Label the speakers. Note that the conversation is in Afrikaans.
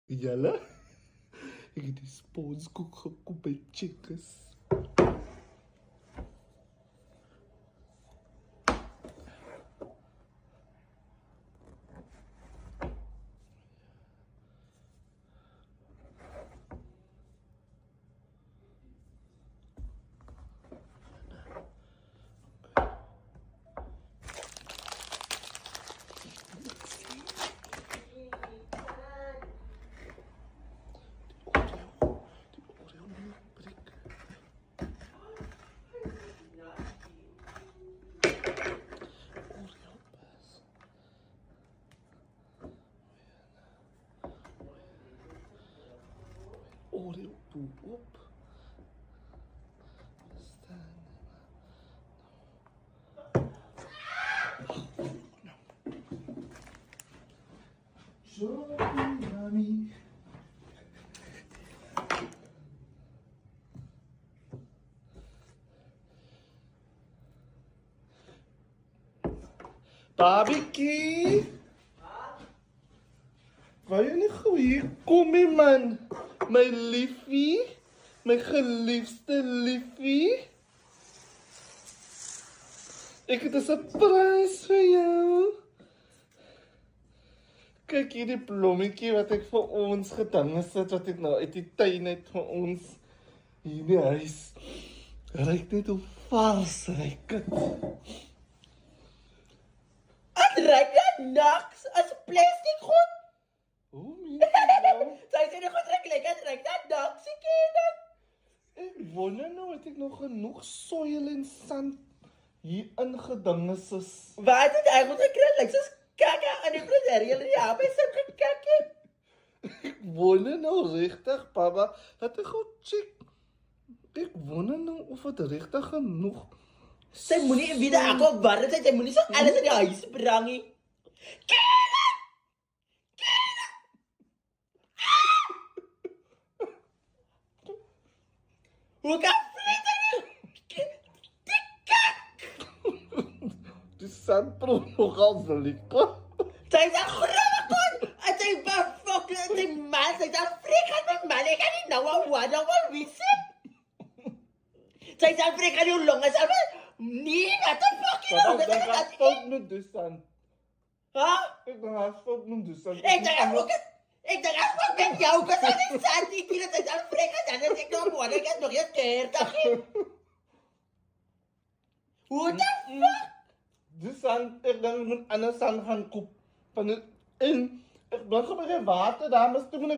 Speaker 1: Julle, ek het die sponskoek gekoop by Checkers. Oreo toe op. Staan. Shopping mommy. Babiekie. Wou jy nie gou hier kom nie, man? My liefie, my geliefde liefie. Ek het 'n surprise vir jou. Kyk hierdie blommetjie wat ek vir ons gedinge sit, wat ek nou uit die tuin het vir ons hier in die huis. Ryk net hoe vars ryk dit.
Speaker 2: Het ruik net niks as plastic goed.
Speaker 1: Hoe meen jy nou?
Speaker 2: Sy sê nie goed ruik lekker, het ruik net niks, ek ken dit.
Speaker 1: Ek wonder nou, het ek nog genoeg soil en sand hier ingedinge is.
Speaker 2: Wat het hy goed gekry? Lyk soos kakke aan die broeder, jy het ja, by sit gekakkie.
Speaker 1: Ek wonder nou regtig, papa, dat ek gou check. Ek wonder nou of het regtig genoeg.
Speaker 2: Sy moenie weer ek op warm sy moenie so alles in die huis bring nie. Hoe kan
Speaker 1: Die sand proef nogal zo lekker.
Speaker 2: sy is 'n groot kon. En sy bafok en sy man, sy is 'n freak met man. Ek kan nie nou wat nou wel wys. Sy is 'n freak aan jou longe. Sy nee, wat die fuck jy nou?
Speaker 1: Dan ga ik fout met de sand.
Speaker 2: Ha?
Speaker 1: Ik ga fout met de sand.
Speaker 2: Ek dink ek moet met jou gesê dit sand nie dit is 'n freak en dan is ek nog mooi. Ek is nog eens keer dagie. Hoe die fuck?
Speaker 1: De sand, ik denk ik moet anders sand gaan kopen. En ik ben gewoon geen water, dames. Toen moet ik